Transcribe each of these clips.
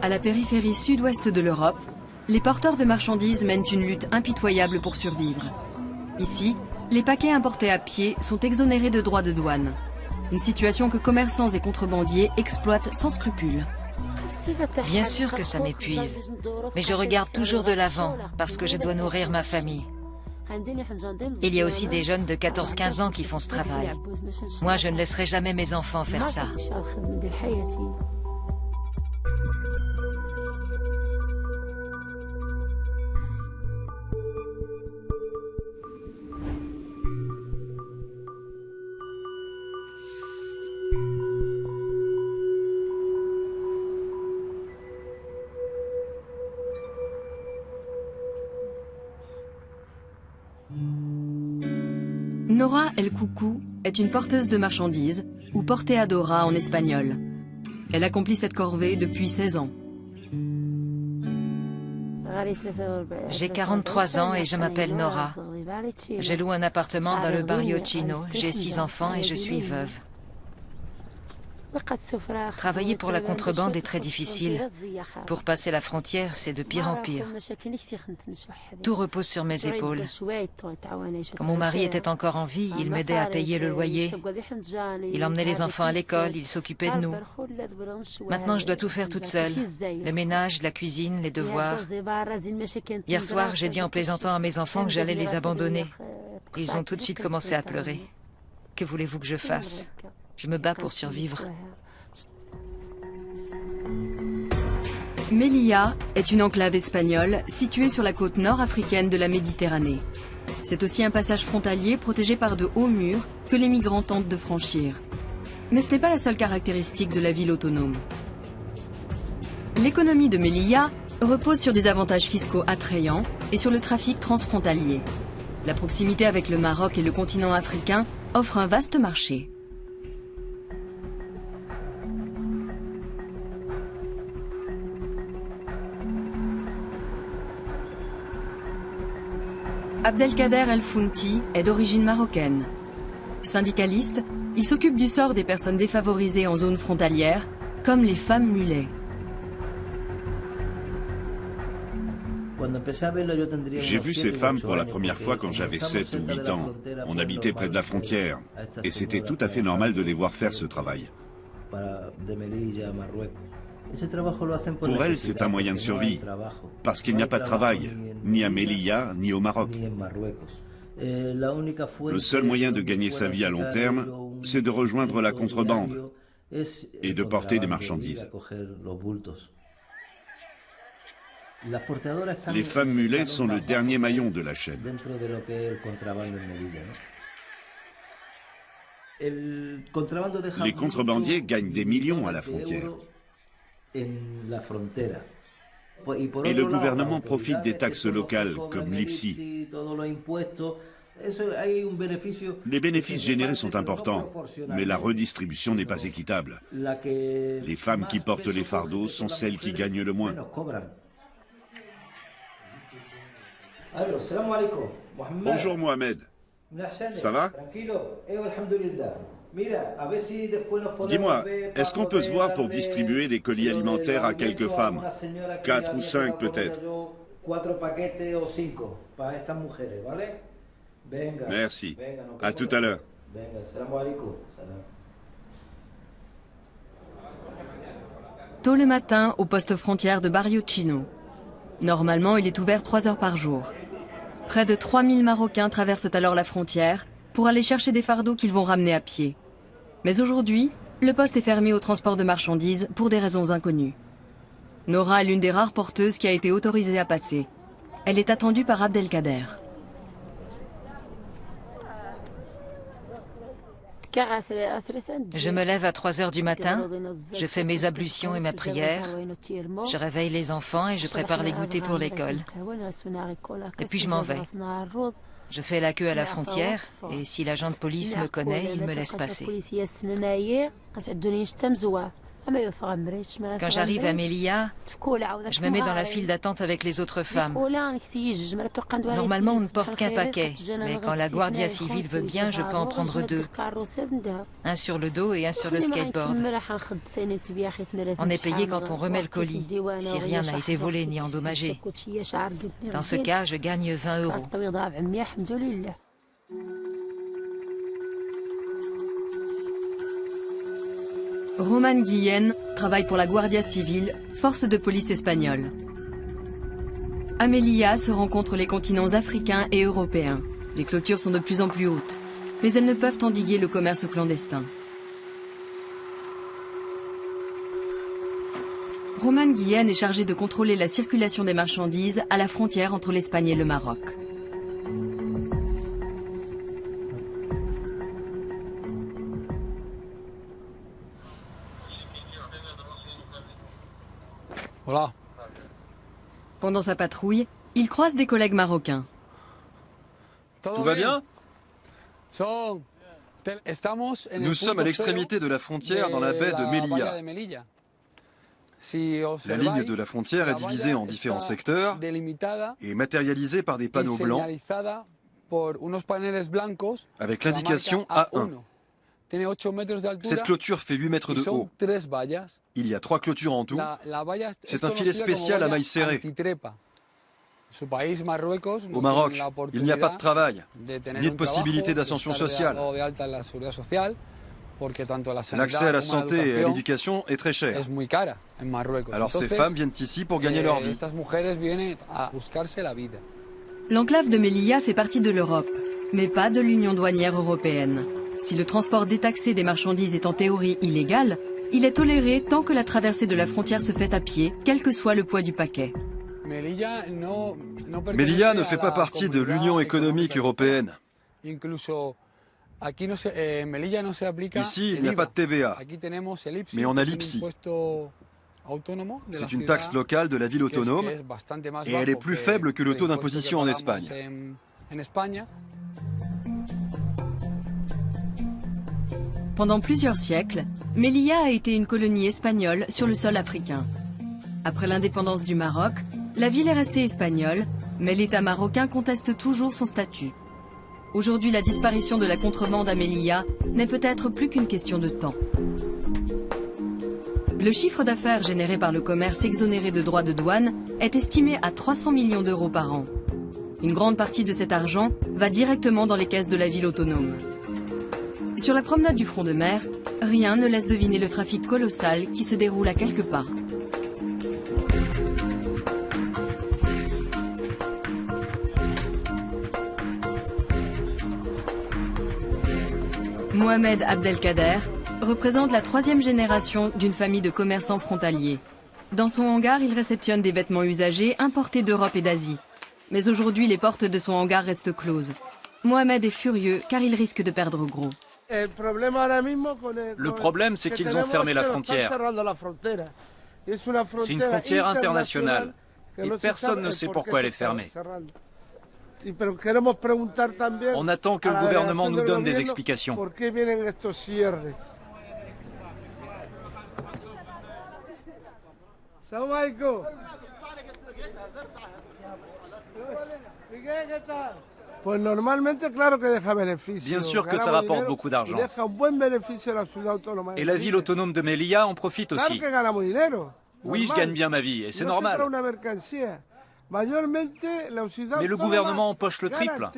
À la périphérie sud-ouest de l'Europe, les porteurs de marchandises mènent une lutte impitoyable pour survivre. Ici, les paquets importés à pied sont exonérés de droits de douane. Une situation que commerçants et contrebandiers exploitent sans scrupule. Bien sûr que ça m'épuise, mais je regarde toujours de l'avant parce que je dois nourrir ma famille. Il y a aussi des jeunes de 14-15 ans qui font ce travail. Moi, je ne laisserai jamais mes enfants faire ça. Nora El Coucou est une porteuse de marchandises, ou porteadora en espagnol. Elle accomplit cette corvée depuis 16 ans. J'ai 43 ans et je m'appelle Nora. Je loue un appartement dans le barrio chino, j'ai 6 enfants et je suis veuve. Travailler pour la contrebande est très difficile. Pour passer la frontière, c'est de pire en pire. Tout repose sur mes épaules. Quand mon mari était encore en vie, il m'aidait à payer le loyer. Il emmenait les enfants à l'école, il s'occupait de nous. Maintenant, je dois tout faire toute seule. Le ménage, la cuisine, les devoirs. Hier soir, j'ai dit en plaisantant à mes enfants que j'allais les abandonner. Ils ont tout de suite commencé à pleurer. Que voulez-vous que je fasse ? Je me bats pour survivre. Melilla est une enclave espagnole située sur la côte nord-africaine de la Méditerranée. C'est aussi un passage frontalier protégé par de hauts murs que les migrants tentent de franchir. Mais ce n'est pas la seule caractéristique de la ville autonome. L'économie de Melilla repose sur des avantages fiscaux attrayants et sur le trafic transfrontalier. La proximité avec le Maroc et le continent africain offre un vaste marché. Abdelkader El Founti est d'origine marocaine. Syndicaliste, il s'occupe du sort des personnes défavorisées en zone frontalière, comme les femmes mulets. J'ai vu ces femmes pour la première fois quand j'avais 7 ou 8 ans. On habitait près de la frontière et c'était tout à fait normal de les voir faire ce travail. Pour elles, c'est un moyen de survie, parce qu'il n'y a pas de travail, ni à Melilla, ni au Maroc. Le seul moyen de gagner sa vie à long terme, c'est de rejoindre la contrebande et de porter des marchandises. Les femmes mulets sont le dernier maillon de la chaîne. Les contrebandiers gagnent des millions à la frontière. Et le gouvernement profite des taxes locales, comme l'IPSI. Les bénéfices générés sont importants, mais la redistribution n'est pas équitable. Les femmes qui portent les fardeaux sont celles qui gagnent le moins. Bonjour Mohamed, ça va? Dis-moi, est-ce qu'on peut se voir pour distribuer des colis alimentaires à quelques femmes? 4 ou 5 peut-être. Merci. À tout à l'heure. Tôt le matin, au poste frontière de Barrio Chino. Normalement, il est ouvert 3 heures par jour. Près de 3000 Marocains traversent alors la frontière pour aller chercher des fardeaux qu'ils vont ramener à pied. Mais aujourd'hui, le poste est fermé au transport de marchandises pour des raisons inconnues. Nora est l'une des rares porteuses qui a été autorisée à passer. Elle est attendue par Abdelkader. Je me lève à 3 heures du matin, je fais mes ablutions et ma prière, je réveille les enfants et je prépare les goûters pour l'école. Et puis je m'en vais. Je fais la queue à la frontière et si l'agent de police me connaît, il me laisse passer. Quand j'arrive à Melilla, je me mets dans la file d'attente avec les autres femmes. Normalement, on ne porte qu'un paquet, mais quand la Guardia Civile veut bien, je peux en prendre 2. Un sur le dos et un sur le skateboard. On est payé quand on remet le colis, si rien n'a été volé ni endommagé. Dans ce cas, je gagne 20 €. Roman Guillén travaille pour la Guardia Civile, force de police espagnole. À Melilla se rencontrent les continents africains et européens. Les clôtures sont de plus en plus hautes, mais elles ne peuvent endiguer le commerce clandestin. Roman Guillén est chargé de contrôler la circulation des marchandises à la frontière entre l'Espagne et le Maroc. Voilà. Pendant sa patrouille, il croise des collègues marocains. Tout va bien? Nous sommes à l'extrémité de la frontière dans la baie de Melilla. La ligne de la frontière est divisée en différents secteurs et matérialisée par des panneaux blancs avec l'indication A1. Cette clôture fait 8 mètres de haut. Il y a 3 clôtures en tout. C'est un filet spécial à mailles serrées. Au Maroc, il n'y a pas de travail, ni de possibilité d'ascension sociale. L'accès à la santé et à l'éducation est très cher. Alors ces femmes viennent ici pour gagner leur vie. L'enclave de Melilla fait partie de l'Europe, mais pas de l'Union douanière européenne. Si le transport détaxé des marchandises est en théorie illégal, il est toléré tant que la traversée de la frontière se fait à pied, quel que soit le poids du paquet. Melilla ne fait pas partie de l'Union économique européenne. Ici, il n'y a pas de TVA, mais on a l'IPSI. C'est une taxe locale de la ville autonome et elle est plus faible que le taux d'imposition en Espagne. Pendant plusieurs siècles, Melilla a été une colonie espagnole sur le sol africain. Après l'indépendance du Maroc, la ville est restée espagnole, mais l'État marocain conteste toujours son statut. Aujourd'hui, la disparition de la contrebande à Melilla n'est peut-être plus qu'une question de temps. Le chiffre d'affaires généré par le commerce exonéré de droits de douane est estimé à 300 millions d'euros par an. Une grande partie de cet argent va directement dans les caisses de la ville autonome. Sur la promenade du front de mer, rien ne laisse deviner le trafic colossal qui se déroule à quelques pas. Mohamed Abdelkader représente la 3e génération d'une famille de commerçants frontaliers. Dans son hangar, il réceptionne des vêtements usagés importés d'Europe et d'Asie. Mais aujourd'hui, les portes de son hangar restent closes. Mohamed est furieux car il risque de perdre gros. Le problème, c'est qu'ils ont fermé la frontière. C'est une frontière internationale et personne ne sait pourquoi elle est fermée. On attend que le gouvernement nous donne des explications. Bien sûr que ça rapporte beaucoup d'argent. Et la ville autonome de Melilla en profite aussi. Oui, je gagne bien ma vie et c'est normal. Mais le gouvernement empoche le triple.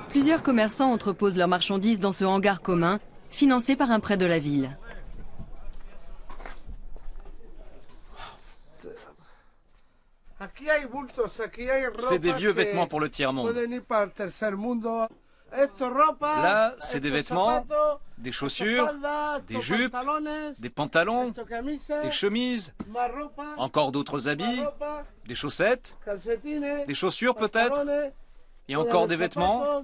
Plusieurs commerçants entreposent leurs marchandises dans ce hangar commun, financé par un prêt de la ville. C'est des vieux vêtements pour le tiers-monde. Là, c'est des vêtements, des chaussures, des jupes, des pantalons, des chemises, encore d'autres habits, des chaussettes, des chaussures peut-être, et encore des vêtements.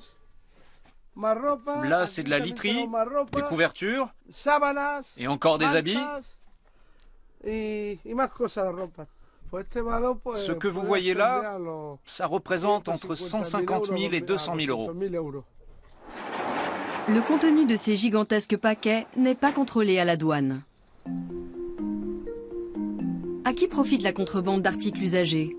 Là, c'est de la literie, des couvertures, et encore des habits. Ce que vous voyez là, ça représente entre 150 000 et 200 000 euros. Le contenu de ces gigantesques paquets n'est pas contrôlé à la douane. À qui profite la contrebande d'articles usagés?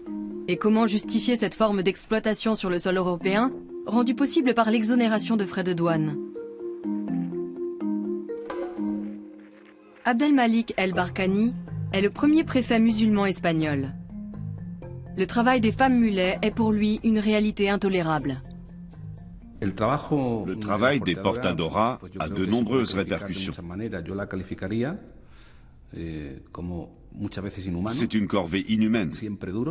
Et comment justifier cette forme d'exploitation sur le sol européen, rendue possible par l'exonération de frais de douane? Abdelmalik El Barkani est le premier préfet musulman espagnol. Le travail des femmes mulets est pour lui une réalité intolérable. Le travail des portadora a de nombreuses répercussions. C'est une corvée inhumaine,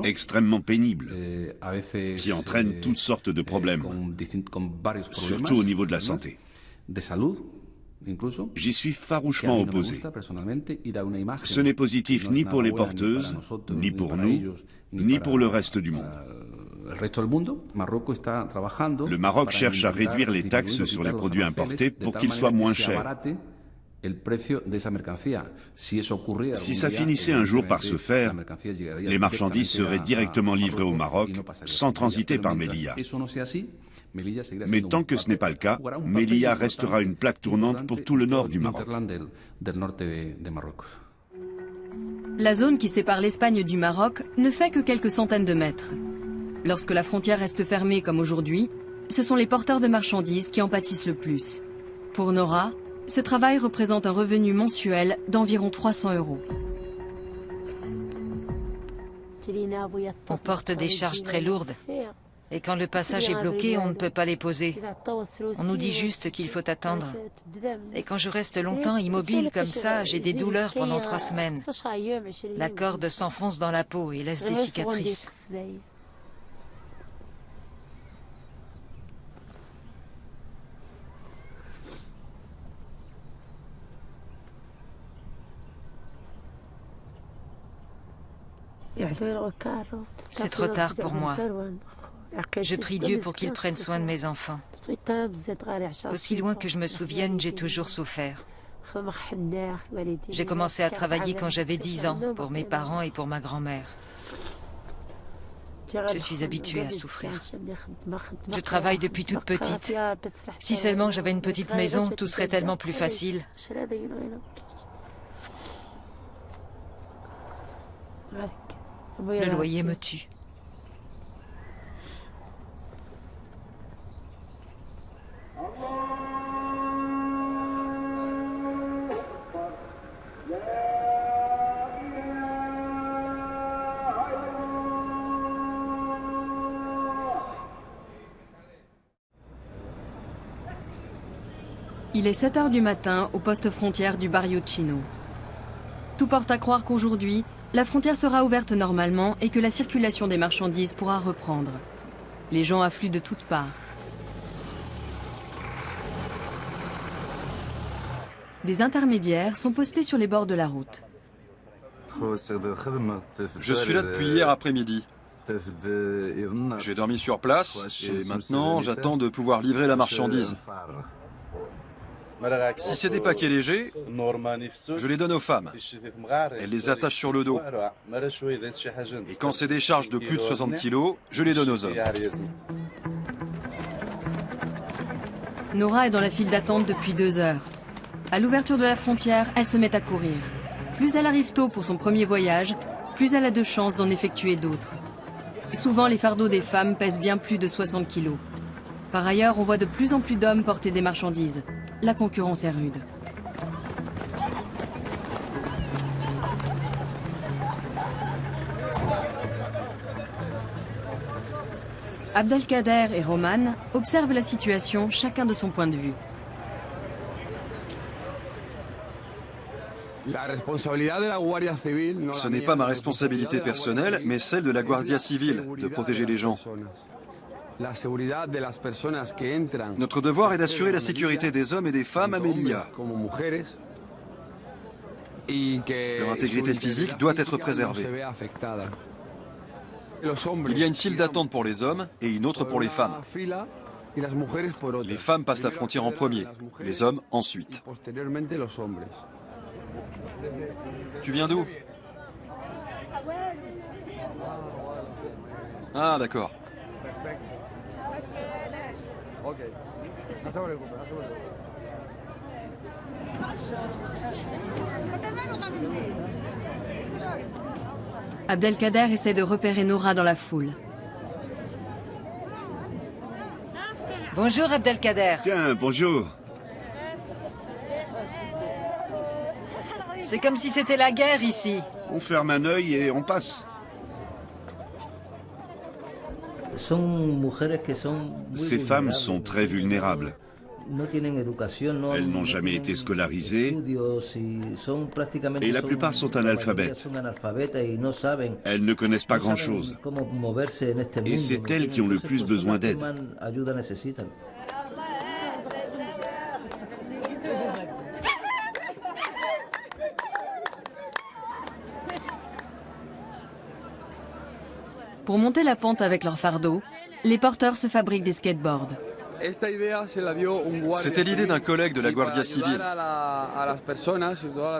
extrêmement pénible, qui entraîne toutes sortes de problèmes, surtout au niveau de la santé. J'y suis farouchement opposé. Ce n'est positif ni pour les porteuses, ni pour nous, ni pour le reste du monde. Le Maroc cherche à réduire les taxes sur les produits importés pour qu'ils soient moins chers. Si ça finissait un jour par se faire, les marchandises seraient directement livrées au Maroc, sans transiter par Melilla. Mais tant que ce n'est pas le cas, Melilla restera une plaque tournante pour tout le nord du Maroc. La zone qui sépare l'Espagne du Maroc ne fait que quelques centaines de mètres. Lorsque la frontière reste fermée comme aujourd'hui, ce sont les porteurs de marchandises qui en pâtissent le plus. Pour Nora, ce travail représente un revenu mensuel d'environ 300 €. On porte des charges très lourdes. Et quand le passage est bloqué, on ne peut pas les poser. On nous dit juste qu'il faut attendre. Et quand je reste longtemps immobile comme ça, j'ai des douleurs pendant 3 semaines. La corde s'enfonce dans la peau et laisse des cicatrices. C'est trop tard pour moi. Je prie Dieu pour qu'il prenne soin de mes enfants. Aussi loin que je me souvienne, j'ai toujours souffert. J'ai commencé à travailler quand j'avais 10 ans, pour mes parents et pour ma grand-mère. Je suis habituée à souffrir. Je travaille depuis toute petite. Si seulement j'avais une petite maison, tout serait tellement plus facile. Le loyer me tue. Il est 7 h du matin au poste frontière du Barrio Chino. Tout porte à croire qu'aujourd'hui, la frontière sera ouverte normalement et que la circulation des marchandises pourra reprendre. Les gens affluent de toutes parts. Des intermédiaires sont postés sur les bords de la route. Je suis là depuis hier après-midi. J'ai dormi sur place et maintenant j'attends de pouvoir livrer la marchandise. Si c'est des paquets légers, je les donne aux femmes. Elles les attachent sur le dos. Et quand c'est des charges de plus de 60 kilos, je les donne aux hommes. Nora est dans la file d'attente depuis 2 heures. À l'ouverture de la frontière, elle se met à courir. Plus elle arrive tôt pour son premier voyage, plus elle a de chances d'en effectuer d'autres. Souvent, les fardeaux des femmes pèsent bien plus de 60 kilos. Par ailleurs, on voit de plus en plus d'hommes porter des marchandises. La concurrence est rude. Abdelkader et Roman observent la situation, chacun de son point de vue. Ce n'est pas ma responsabilité personnelle, mais celle de la Guardia Civile, de protéger les gens. Notre devoir est d'assurer la sécurité des hommes et des femmes à Melilla. Leur intégrité physique doit être préservée. Il y a une file d'attente pour les hommes et une autre pour les femmes. Les femmes passent la frontière en premier, les hommes ensuite. Tu viens d'où? Ah, d'accord. Abdelkader essaie de repérer Nora dans la foule. Bonjour Abdelkader. Tiens, bonjour. C'est comme si c'était la guerre ici. On ferme un œil et on passe. Ces femmes sont très vulnérables. Elles n'ont jamais été scolarisées et la plupart sont analphabètes. Elles ne connaissent pas grand-chose. Et c'est elles qui ont le plus besoin d'aide. Pour monter la pente avec leur fardeau, les porteurs se fabriquent des skateboards. C'était l'idée d'un collègue de la Guardia Civile.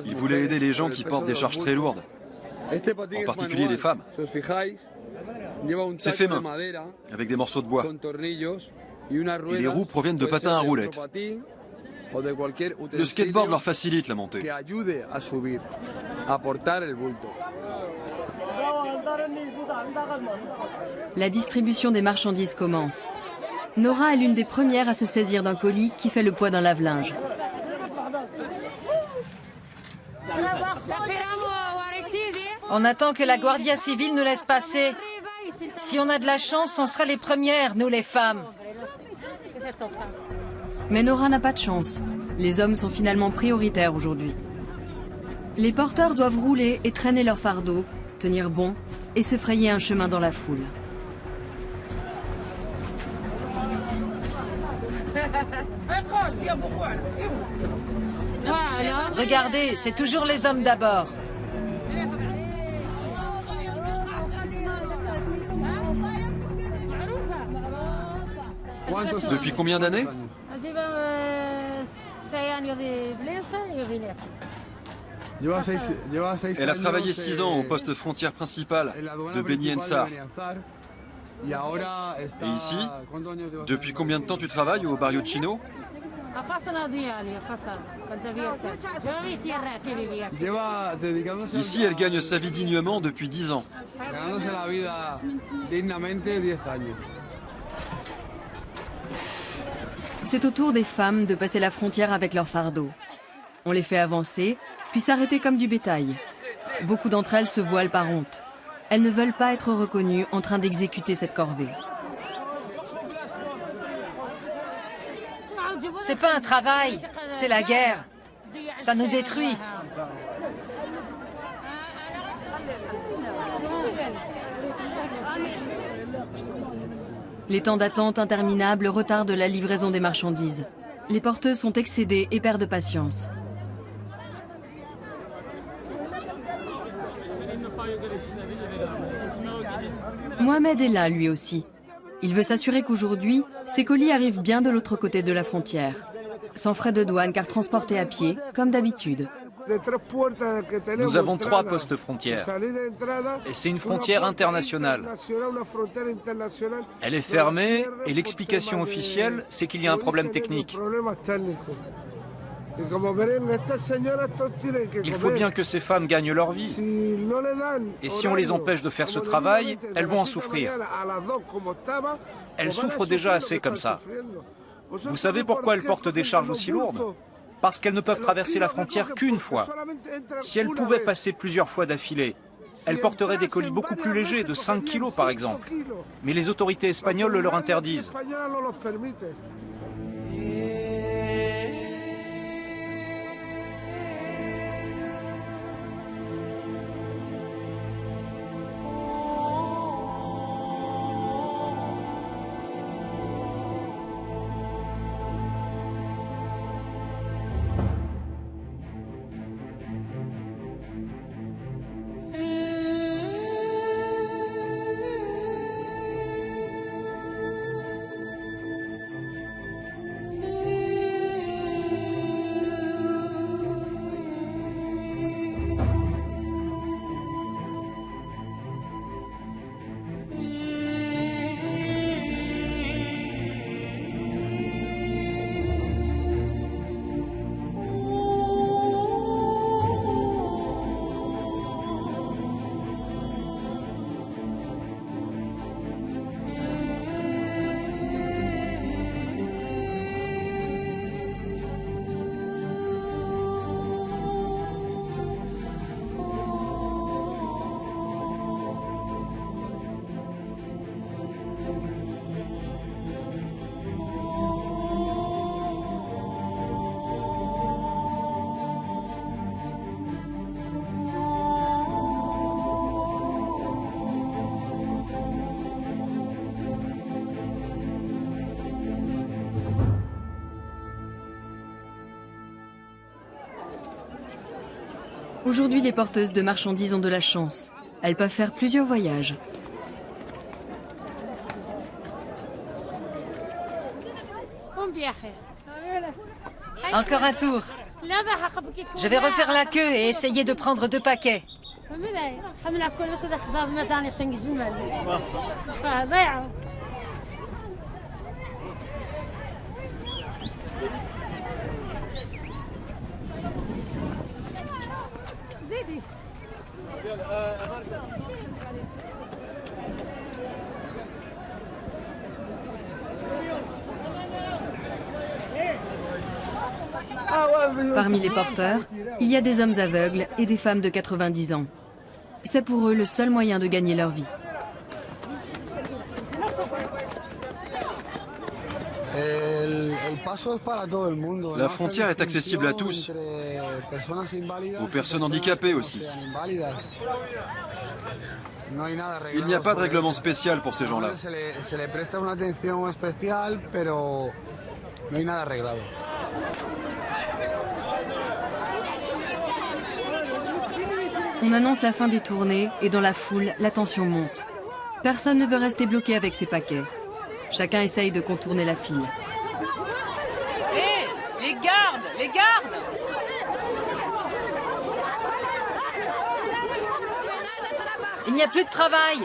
Il voulait aider les gens qui portent des charges très lourdes, en particulier les femmes. C'est fait main, avec des morceaux de bois. Et les roues proviennent de patins à roulettes. Le skateboard leur facilite la montée. La distribution des marchandises commence. Nora est l'une des premières à se saisir d'un colis qui fait le poids d'un lave-linge. On attend que la Guardia Civile nous laisse passer. Si on a de la chance, on sera les premières, nous les femmes. Mais Nora n'a pas de chance. Les hommes sont finalement prioritaires aujourd'hui. Les porteurs doivent rouler et traîner leur fardeau, tenir bon et se frayer un chemin dans la foule. Regardez, c'est toujours les hommes d'abord. Depuis combien d'années? Elle a travaillé 6 ans au poste frontière principal de Beni Ensar. Et ici, depuis combien de temps tu travailles au Barrio Chino? Ici, elle gagne sa vie dignement depuis 10 ans. C'est au tour des femmes de passer la frontière avec leur fardeau. On les fait avancer, puis s'arrêter comme du bétail. Beaucoup d'entre elles se voilent par honte. Elles ne veulent pas être reconnues en train d'exécuter cette corvée. C'est pas un travail, c'est la guerre. Ça nous détruit. Les temps d'attente interminables retardent la livraison des marchandises. Les porteuses sont excédées et perdent patience. Mohamed est là, lui aussi. Il veut s'assurer qu'aujourd'hui, ses colis arrivent bien de l'autre côté de la frontière. Sans frais de douane, car transportés à pied, comme d'habitude. Nous avons 3 postes frontières. Et c'est une frontière internationale. Elle est fermée et l'explication officielle, c'est qu'il y a un problème technique. Il faut bien que ces femmes gagnent leur vie. Et si on les empêche de faire ce travail, elles vont en souffrir. Elles souffrent déjà assez comme ça. Vous savez pourquoi elles portent des charges aussi lourdes? Parce qu'elles ne peuvent traverser la frontière qu'une fois. Si elles pouvaient passer plusieurs fois d'affilée, elles porteraient des colis beaucoup plus légers, de 5 kilos par exemple. Mais les autorités espagnoles le leur interdisent. Aujourd'hui, les porteuses de marchandises ont de la chance. Elles peuvent faire plusieurs voyages. Encore un tour. Je vais refaire la queue et essayer de prendre 2 paquets. Parmi les porteurs, il y a des hommes aveugles et des femmes de 90 ans. C'est pour eux le seul moyen de gagner leur vie. La frontière est accessible à tous, aux personnes handicapées aussi. Il n'y a pas de règlement spécial pour ces gens-là. On annonce la fin des tournées et dans la foule, la tension monte. Personne ne veut rester bloqué avec ses paquets. Chacun essaye de contourner la file. Hé, les gardes, les gardes! Il n'y a plus de travail.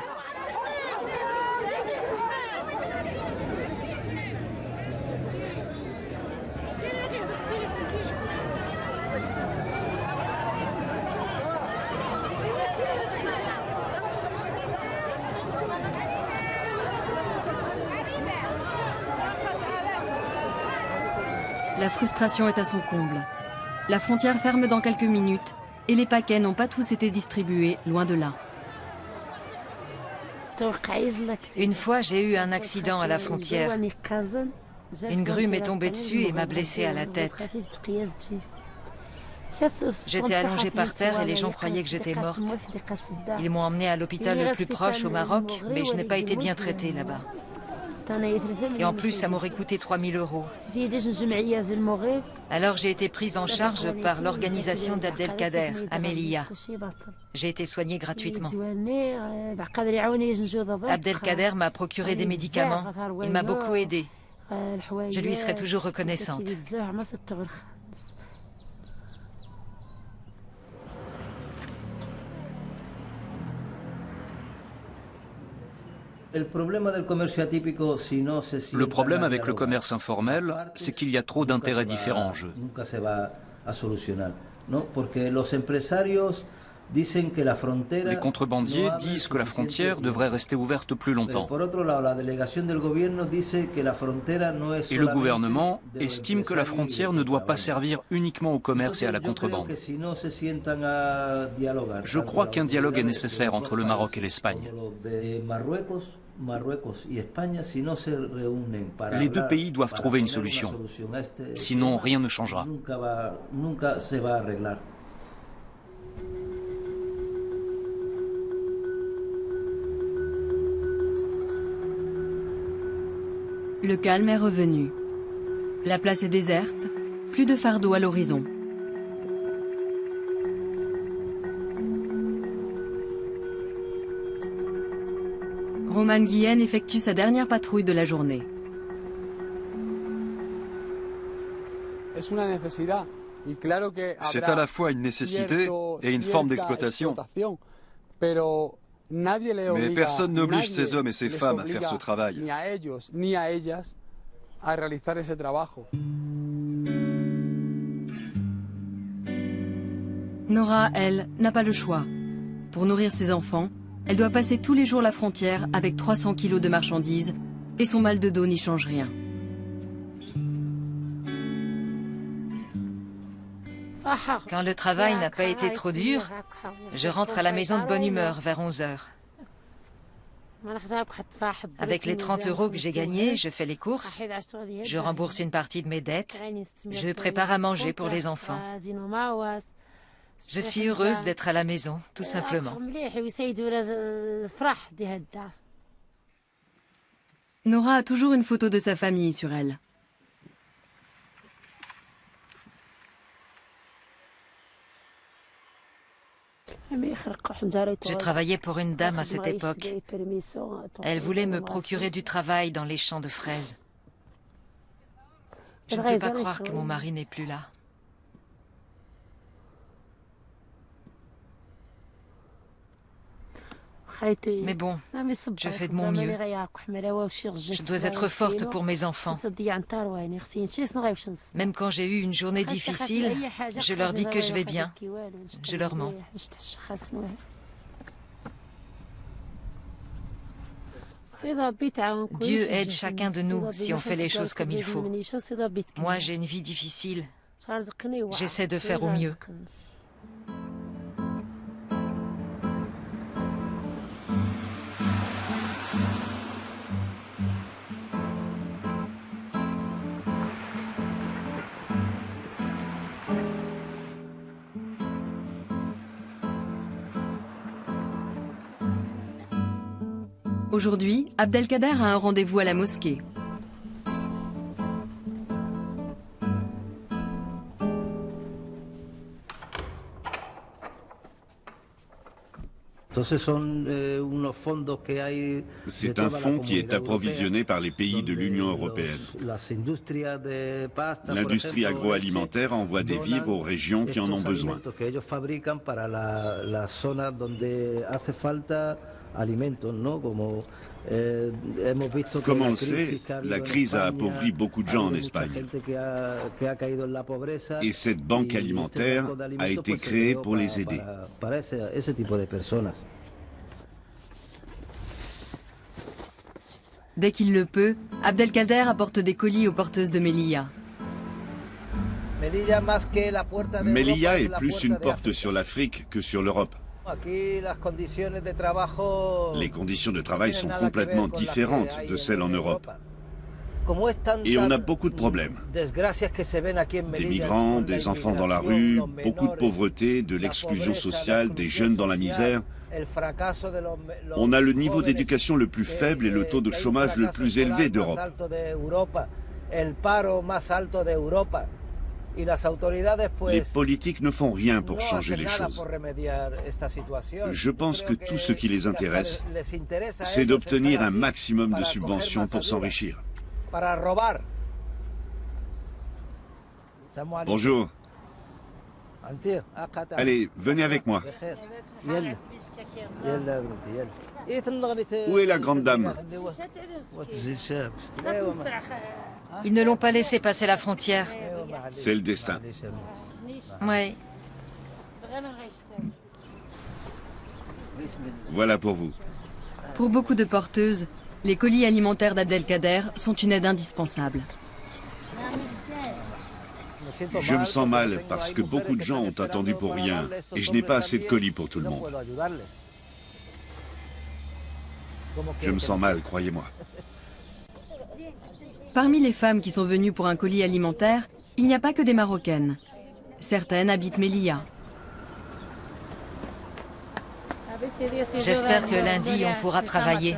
La frustration est à son comble. La frontière ferme dans quelques minutes et les paquets n'ont pas tous été distribués, loin de là. Une fois, j'ai eu un accident à la frontière. Une grue m'est tombée dessus et m'a blessée à la tête. J'étais allongée par terre et les gens croyaient que j'étais morte. Ils m'ont emmenée à l'hôpital le plus proche au Maroc, mais je n'ai pas été bien traitée là-bas. Et en plus, ça m'aurait coûté 3 000 €. Alors j'ai été prise en charge par l'organisation d'Abdelkader, à Melilla. J'ai été soignée gratuitement. Abdelkader m'a procuré des médicaments. Il m'a beaucoup aidée. Je lui serai toujours reconnaissante. Le problème avec le commerce informel, c'est qu'il y a trop d'intérêts différents en jeu. Les contrebandiers disent que la frontière devrait rester ouverte plus longtemps. Et le gouvernement estime que la frontière ne doit pas servir uniquement au commerce et à la contrebande. Je crois qu'un dialogue est nécessaire entre le Maroc et l'Espagne. Les 2 pays doivent trouver une solution. Sinon, rien ne changera. Le calme est revenu. La place est déserte, plus de fardeau à l'horizon. Roman Guillen effectue sa dernière patrouille de la journée. C'est à la fois une nécessité et une forme d'exploitation. Mais personne n'oblige ces hommes et ces femmes à faire ce travail. Nora, elle, n'a pas le choix. Pour nourrir ses enfants, elle doit passer tous les jours la frontière avec 300 kilos de marchandises et son mal de dos n'y change rien. Quand le travail n'a pas été trop dur, je rentre à la maison de bonne humeur vers 11 h. Avec les 30 € que j'ai gagnés, je fais les courses, je rembourse une partie de mes dettes, je prépare à manger pour les enfants. Je suis heureuse d'être à la maison, tout simplement. Nora a toujours une photo de sa famille sur elle. Je travaillais pour une dame à cette époque. Elle voulait me procurer du travail dans les champs de fraises. Je ne peux pas croire que mon mari n'est plus là. Mais bon, je fais de mon mieux. Je dois être forte pour mes enfants. Même quand j'ai eu une journée difficile, je leur dis que je vais bien. Je leur mens. Dieu aide chacun de nous si on fait les choses comme il faut. Moi, j'ai une vie difficile. J'essaie de faire au mieux. Aujourd'hui, Abdelkader a un rendez-vous à la mosquée. C'est un fonds qui est approvisionné par les pays de l'Union européenne. L'industrie agroalimentaire envoie des vivres aux régions qui en ont besoin. Comme on le sait, la crise a appauvri beaucoup de gens en Espagne. Et cette banque alimentaire a été créée pour les aider. Dès qu'il le peut, Abdelkader apporte des colis aux porteuses de Melilla. Melilla est plus une porte sur l'Afrique que sur l'Europe. Les conditions de travail sont complètement différentes de celles en Europe. Et on a beaucoup de problèmes. Des migrants, des enfants dans la rue, beaucoup de pauvreté, de l'exclusion sociale, des jeunes dans la misère. On a le niveau d'éducation le plus faible et le taux de chômage le plus élevé d'Europe. Les politiques ne font rien pour changer les choses. Je pense que tout ce qui les intéresse, c'est d'obtenir un maximum de subventions pour s'enrichir. Bonjour. Allez, venez avec moi. Où est la grande dame? Ils ne l'ont pas laissé passer la frontière. C'est le destin. Oui. Voilà pour vous. Pour beaucoup de porteuses, les colis alimentaires d'Abdelkader sont une aide indispensable. Je me sens mal parce que beaucoup de gens ont attendu pour rien et je n'ai pas assez de colis pour tout le monde. Je me sens mal, croyez-moi. Parmi les femmes qui sont venues pour un colis alimentaire, il n'y a pas que des Marocaines. Certaines habitent Melilla. J'espère que lundi, on pourra travailler.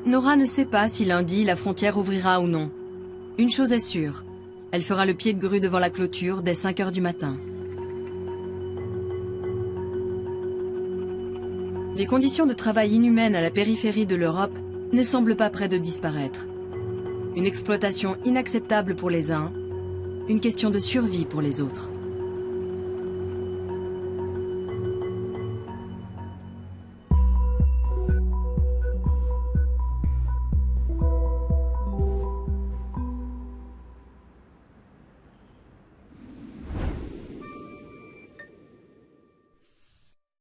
Nora ne sait pas si lundi, la frontière ouvrira ou non. Une chose est sûre, elle fera le pied de grue devant la clôture dès 5 heures du matin. Les conditions de travail inhumaines à la périphérie de l'Europe ne semblent pas près de disparaître. Une exploitation inacceptable pour les uns, une question de survie pour les autres.